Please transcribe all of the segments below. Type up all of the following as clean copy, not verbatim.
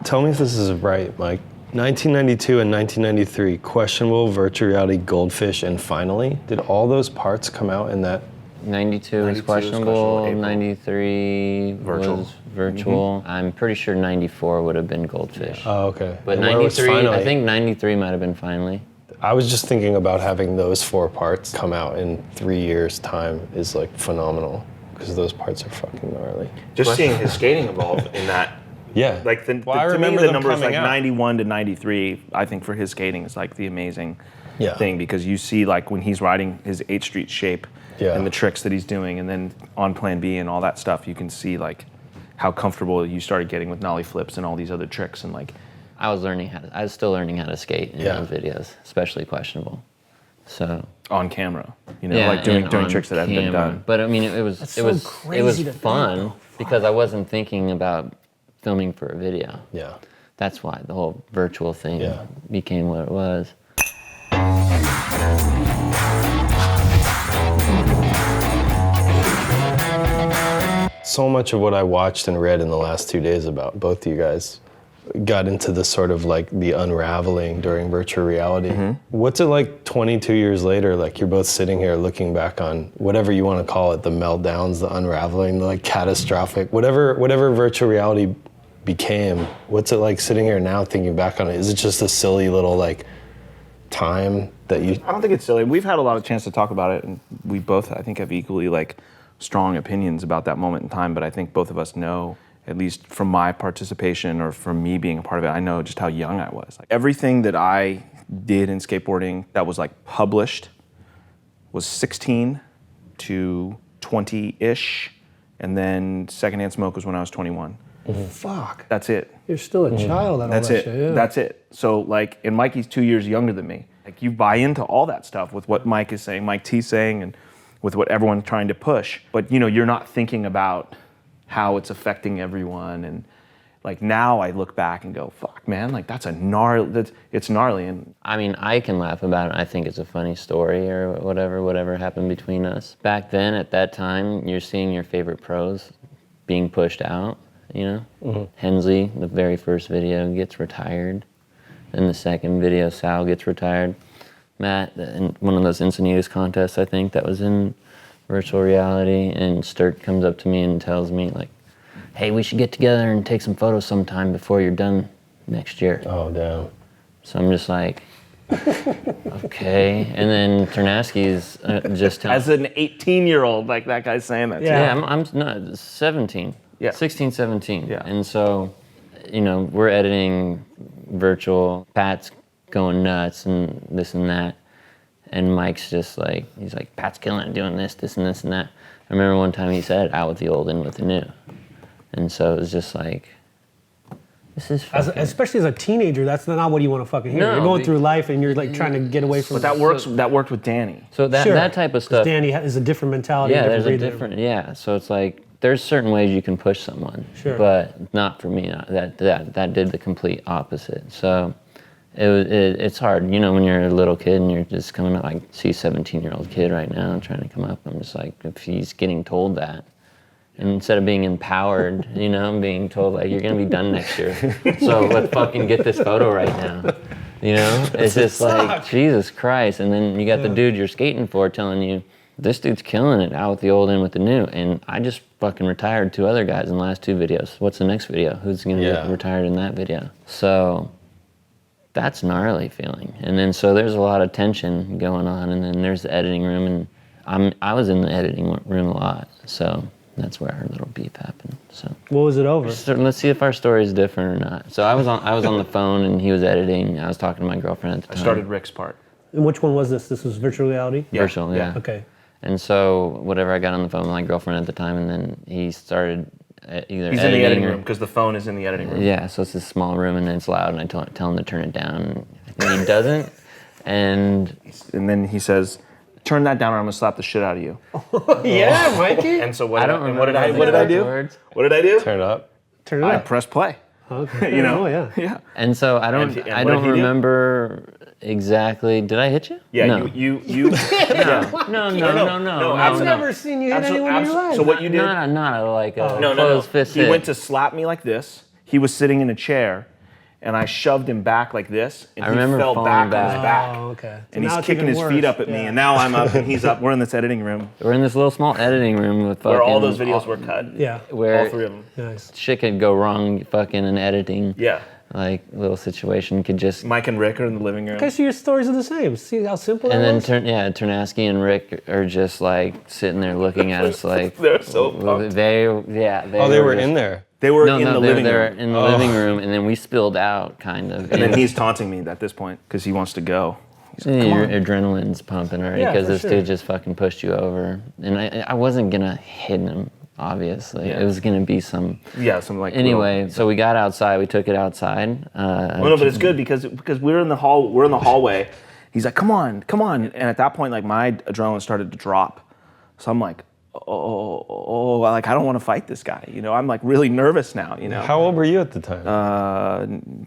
Tell me if this is right, Mike. 1992 and 1993, questionable virtual reality Goldfish, and Finally. Did all those parts come out in that? 92 was questionable, 93 was virtual. Mm-hmm. I'm pretty sure 94 would have been Goldfish. Oh, okay. But 93, I think 93 might have been Finally. I was just thinking about having those 4 parts come out in 3 years' time is like phenomenal, because those parts are fucking gnarly. Just seeing his skating evolve in that. Yeah. Like to me, the number is like 91 to 93. I think for his skating is like the amazing thing, because you see like when he's riding his 8th Street shape and the tricks that he's doing, and then on Plan B and all that stuff, you can see like how comfortable you started getting with nollie flips and all these other tricks, and like. I was still learning how to skate in those videos, especially questionable. So on camera, like doing tricks that hadn't been done. But I mean, it was fun because I wasn't thinking about filming for a video. Yeah. That's why the whole virtual thing became what it was. So much of what I watched and read in the last 2 days about both of you guys got into the sort of like the unraveling during virtual reality. Mm-hmm. What's it like 22 years later, like you're both sitting here looking back on whatever you want to call it, the meltdowns, the unraveling, the like catastrophic, whatever virtual reality became, what's it like sitting here now thinking back on it? Is it just a silly little like time that you... I don't think it's silly. We've had a lot of chance to talk about it, and we both, I think, have equally like strong opinions about that moment in time, but I think both of us know, at least from my participation or from me being a part of it, I know just how young I was. Like, everything that I did in skateboarding that was like published was 16 to 20-ish, and then Secondhand Smoke was when I was 21. Mm-hmm. Fuck. That's it. You're still a child at all that shit. Yeah. That's it. So like, and Mikey's 2 years younger than me. Like, you buy into all that stuff with what Mike is saying, Mike T's saying, and with what everyone's trying to push. But you're not thinking about how it's affecting everyone. And like, now I look back and go, fuck, man, like it's gnarly. And I mean, I can laugh about it. I think it's a funny story or whatever happened between us. Back then, at that time, you're seeing your favorite pros being pushed out, Mm-hmm. Hensley, the very first video, gets retired. Then the second video, Sal gets retired. Matt, in one of those Encinitas contests, I think, that was in virtual reality, and Sturt comes up to me and tells me, like, hey, we should get together and take some photos sometime before you're done next year. Oh, damn. So I'm just like, okay. And then Ternasky's just telling... As an 18-year-old, like that guy's saying that. Yeah, I'm not 17. Yeah. 16, 17. Yeah. And so, we're editing virtual, Pat's going nuts and this and that. And Mike's just like, he's like, Pat's killing it, doing this and this and that. I remember one time he said, out with the old, in with the new. And so it was just like, this is fucking... Especially as a teenager, that's not what you want to fucking hear. No, you're going through life and you're like trying to get away from... But that worked with Danny. So that type of stuff... Danny is a different mentality. Yeah, there's a different... Yeah, so it's like, there's certain ways you can push someone. Sure. But not for me. That did the complete opposite. So... It's hard, when you're a little kid and you're just coming up. I see a 17-year-old kid right now trying to come up. I'm just like, if he's getting told that, and instead of being empowered, I'm being told like, you're gonna be done next year. So let's fucking get this photo right now. It's just like, Jesus Christ. And then you got the dude you're skating for telling you, this dude's killing it, out with the old, in with the new. And I just fucking retired 2 other guys in the last 2 videos. What's the next video? Who's gonna get retired in that video? So that's gnarly feeling. And then so there's a lot of tension going on, and then there's the editing room, and I was in the editing room a lot, so that's where our little beef happened. So what was it over? Let's see if our story is different or not. So I was on the phone and he was editing. I was talking to my girlfriend at the time. I started Rick's part. And which one was this? This was virtual reality? Yeah. Virtual, yeah. Okay. And so whatever, I got on the phone with my girlfriend at the time, and then he started either He's in the editing room because the phone is in the editing room. Yeah, so it's this small room and it's loud, and I tell him to turn it down, and he doesn't. And then he says, "Turn that down, or I'm gonna slap the shit out of you." Yeah, Mikey. And so what did I do? What did I do? Turn it up. Turn it up. I pressed play. Okay. Oh yeah. Yeah. And so I don't remember exactly. Did I hit you? Yeah. No. You. No. I've never seen you hit anyone in your life. So what you did? Not like a closed fist He hit. went to slap me like this. He was sitting in a chair, and I shoved him back like this, and I he remember fell falling back on his back. Oh, okay. So And now he's it's kicking even his worse. feet up at me, and now I'm up and he's up. We're in this editing room We're in this little small editing room with where all fucking- those videos were cut. Yeah. Where All 3 of them. Nice. shit could go wrong fucking in editing. Yeah. Like little situation could just. Mike and Rick are in the living room. Okay, so your stories are the same. See how simple that And then was? Ternasky and Rick are just like sitting there looking at us like They're so pumped. they Oh, they were just- in there. They were No, in the they're living room. in the living room, and then we spilled out kind of. And then he's taunting me at this point because he wants to go. He's like, And come your on. adrenaline's pumping already Yeah, because for this sure. dude just fucking pushed you over, and I wasn't gonna hit him. Obviously, Yeah. it was gonna be some. Yeah, some like. Anyway, so we got outside. We took it outside. Well, no, but it's good because we're in the hall. We're in the hallway. He's like, come on. And at that point, like my adrenaline started to drop. So I'm like, like I don't want to fight this guy. You know, I'm like really nervous now. You know. How old were you at the time?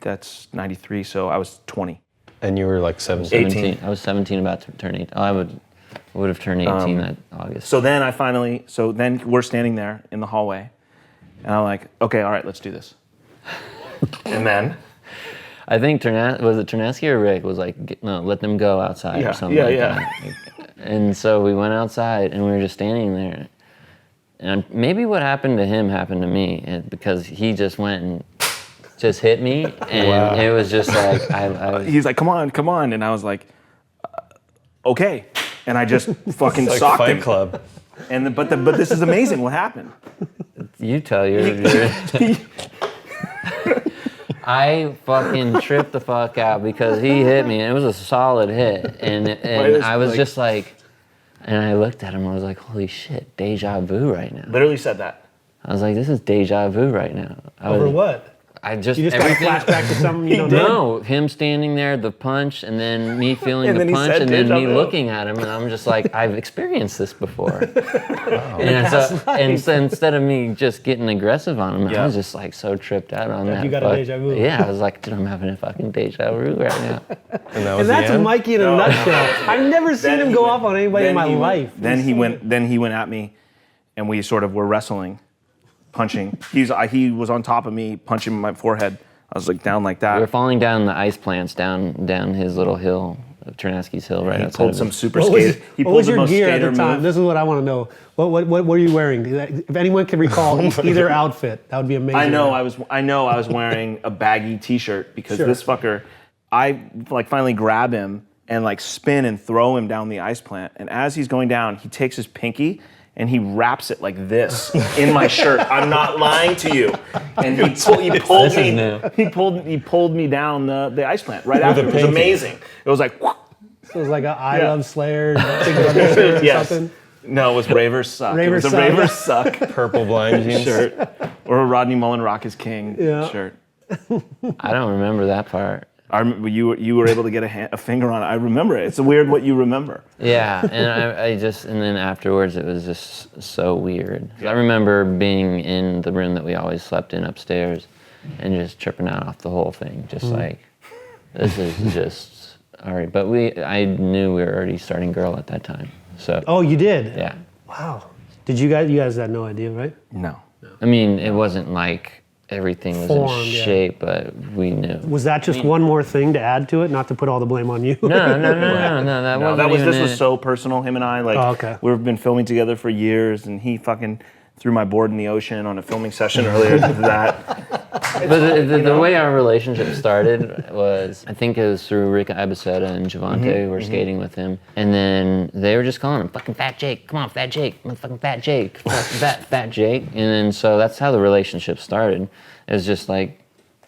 That's 93, so I was 20. And you were like 17. 18. I was 17, about to turn 18. Oh, I would have turned 18 that August. So then we're standing there in the hallway, and I'm like, okay, all right, let's do this. And then. I think was it Ternasky or Rick was like, no, let them go outside or something like that. And so we went outside and we were just standing there. And maybe what happened to him happened to me because he just went and just hit me. And it was just like, He's like, come on. And I was like, okay. And I just fucking It's like socked Fight him. Club. And but this is amazing. What happened? you tell your I fucking tripped the fuck out because he hit me and it was a solid hit. And I was just like, and I looked at him and I was like, holy shit, deja vu right now. Literally said that. I was like, this is deja vu right now. Over what? I just You just got a everything. flashback to something you don't know? No, him standing there, the punch, and then me feeling And the then he punch, said and then deja me vu. looking at him, and I'm just like, I've experienced this before. And so instead of me just getting aggressive on him, I was just like so tripped out on that. You got a deja vu. Yeah, I was like, dude, I'm having a fucking deja vu right now. And that was And that's the end? Mikey in a nutshell. I've never seen him go off on anybody in my life. Then he went at me, and we sort of were wrestling, punching. He was on top of me, punching my forehead. I was like down like that. We were falling down the ice plants down his little hill, Ternasky's hill, right He outside pulled of some it. super What was, skater. He what pulled was the your most gear at skater the time? move. This is what I want to know. What were you wearing? If anyone can recall either outfit, that would be amazing. I know I was wearing a baggy T-shirt because this fucker. I like finally grab him and like spin and throw him down the ice plant. And as he's going down, he takes his pinky and he wraps it like this in my shirt. I'm not lying to you. And he pulled me down the ice plant right after. It was pinky. amazing. It was like. So it was like a I Yeah. Love Slayer thing on your shirt or Yes. something. No, it was Ravers Suck. Ravers it was a Suck. Ravers Suck Purple blind jeans. shirt. Or a Rodney Mullen Rock is King shirt. I don't remember that part. I remember you were able to get a finger on it. I remember it. It's weird what you remember. Yeah, and and then afterwards it was just so weird. I remember being in the room that we always slept in upstairs and just tripping out off the whole thing. Just like, this is just, all right. But I knew we were already starting Girl at that time. So. Oh, you did? Yeah. Wow. Did you guys had no idea, right? No. I mean, it wasn't like everything was Formed, in yeah. shape, but we knew. Was that just one more thing to add to it? Not to put all the blame on you? No, that wasn't even This was it. so personal. Him and I, like, Oh, okay. we've been filming together for years, and he fucking threw my board in the ocean on a filming session earlier than that. But the way our relationship started was, I think it was through Rick Ibiseta and Javante, who were skating with him. And then they were just calling him, fucking Fat Jake, come on, Fat Jake, motherfucking Fat Jake, fat Jake. And then so that's how the relationship started. It was just like,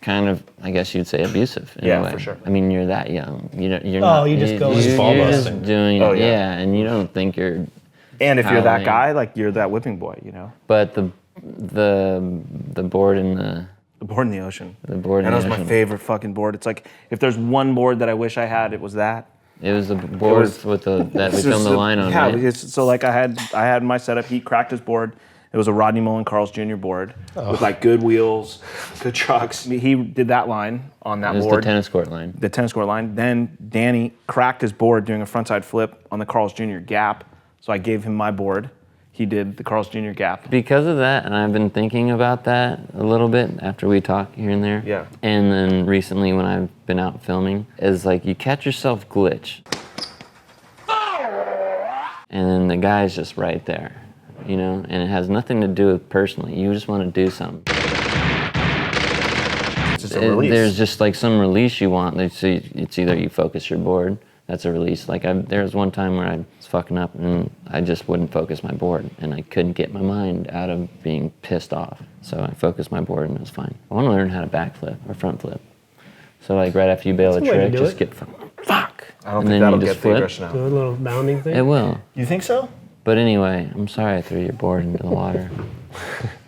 kind of, I guess you'd say abusive in a way. For sure. I mean, you're that young. You're not. you just go- Just ball You're busting. just doing, Oh, yeah. and you don't think you're. And if you're that Howling. guy, like, you're that whipping boy, you know? But the board in The board in the ocean. the board in And the that was my ocean. favorite fucking board. It's like, if there's one board that I wish I had, it was that. It was the board was- with that we It's filmed just the line on. Yeah, right? because, so like I had my setup. He cracked his board. It was a Rodney Mullen Carl's Jr. board with like good wheels, good trucks. He did that line on that It was board. the tennis court line. The tennis court line. Then Danny cracked his board doing a frontside flip on the Carl's Jr. gap. So I gave him my board. he did the Carl's Jr. gap. Because of that, and I've been thinking about that a little bit after we talk here and there. Yeah. And then recently when I've been out filming, is like you catch yourself glitch. And then the guy's just right there, you know? And it has nothing to do with personally. You just want to do something. It's just a release. There's just like some release you want. It's either you focus your board, that's a release. Like there was one time where I was fucking up and I just wouldn't focus my board and I couldn't get my mind out of being pissed off. So I focused my board and it was fine. I want to learn how to backflip or front flip. So like right after you bail a trick, just get fuck. I don't think that'll get the aggression out. Do a little bounding thing? It will. You think so? But anyway, I'm sorry I threw your board into the water.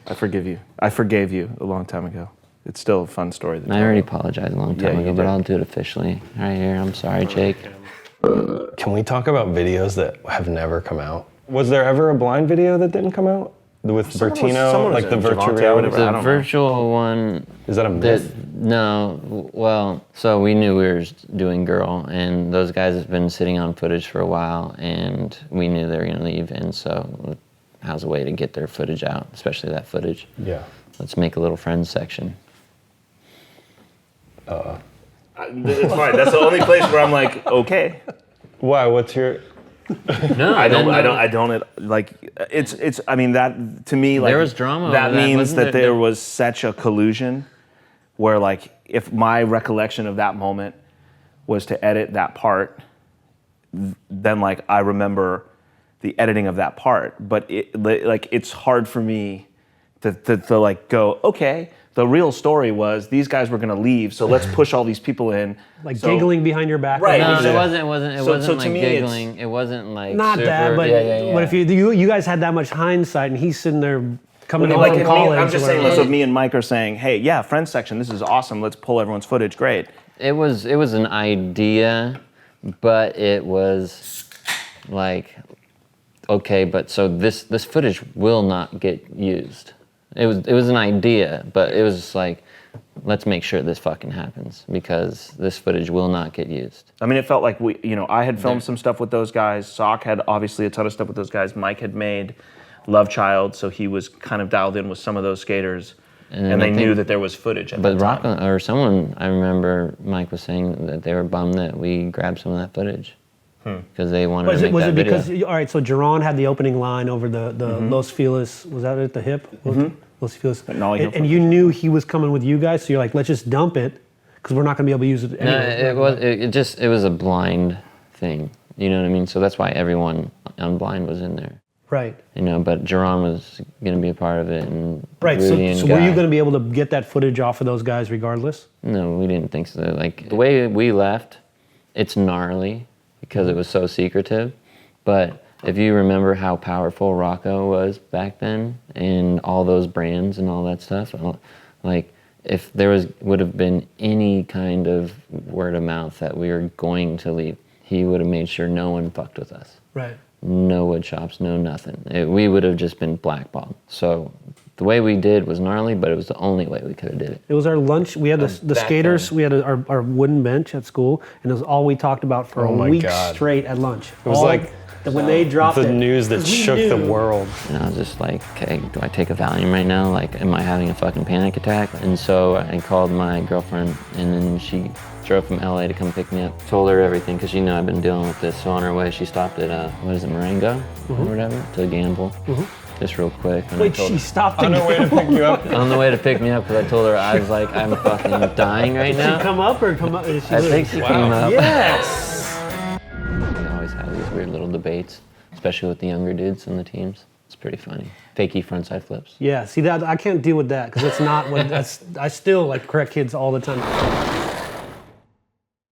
I forgive you. I forgave you a long time ago. It's still a fun story. I already apologized a long time ago, you but did. I'll do it officially. Right here, I'm sorry, Jake. Can we talk about videos that have never come out? Was there ever a blind video that didn't come out? With Bertino, someone was like the in virtual Javante or reality? whatever. I The don't know. virtual one. Is that a myth? No, well, so we knew we were doing Girl, and those guys have been sitting on footage for a while, and we knew they were gonna leave, and so how's a way to get their footage out, especially that footage? Yeah. Let's make a little friends section. It's fine. That's the only place where I'm like, okay. Why? What's your... No, I don't like it's I mean that to me like There was drama that over that, means wasn't that there? there was such a collusion where like if my recollection of that moment was to edit that part, then like I remember the editing of that part, but it's hard for me to like go, okay, the real story was these guys were gonna leave, so let's push all these people in. Like So- giggling behind your back. Right. No, Yeah. it wasn't So like to me, it's- giggling. It wasn't like Not super, that, but yeah. what if you guys had that much hindsight and he's sitting there coming in Like from if college? I'm just or saying, whatever. so if me and Mike are saying, hey, yeah, friends section, this is awesome, let's pull everyone's footage, great. It was an idea, but it was like, okay, but so this footage will not get used. It was an idea, but it was just like, let's make sure this fucking happens because this footage will not get used. I mean, it felt like I had filmed some stuff with those guys. Sock had obviously a ton of stuff with those guys. Mike had made Love Child, so he was kind of dialed in with some of those skaters, and they knew that there was footage at But that time. Rock or someone, I remember Mike was saying that they were bummed that we grabbed some of that footage because they wanted to make Was that it video. because, all right, so Jerron had the opening line over the Los Feliz, was that at the hip? Los Feliz. Nollie heel And you knew he was coming with you guys, so you're like, let's just dump it because we're not going to be able to use it No, anyway. it was a blind thing. You know what I mean? So that's why everyone on blind was in there. Right. You know, but Jerron was going to be a part of it, and Right. Rudy and So were you Guy. going to be able to get that footage off of those guys regardless? No, we didn't think so. Like the way we left, it's gnarly because it was so secretive. But if you remember how powerful Rocco was back then, and all those brands and all that stuff, like if there would have been any kind of word of mouth that we were going to leave, he would have made sure no one fucked with us. Right. No wood shops, no nothing. We would have just been blackballed. So the way we did was gnarly, but it was the only way we could have did it. It was our lunch. We had the skaters. We had our wooden bench at school, and it was all we talked about for a my week God. straight at lunch. It was like when they dropped the it, news that 'cause we shook the knew. world. And I was just like, okay, do I take a Valium right now? Like, am I having a fucking panic attack? And so I called my girlfriend, and then she drove from LA to come pick me up. Told her everything, because she knew I've been dealing with this. So on her way, she stopped at, Marengo or whatever, to gamble. Just real quick. And I Wait, told she her, stopped On her way to pick you up. on the way to pick me up, because I told her I was like, I'm fucking dying right Did she now. come up or come up? Did she I think she came up. Yes. We always have these weird little debates, especially with the younger dudes on the teams. It's pretty funny. Fakey frontside flips. Yeah. See that I can't deal with that because it's not what that's. I still like correct kids all the time.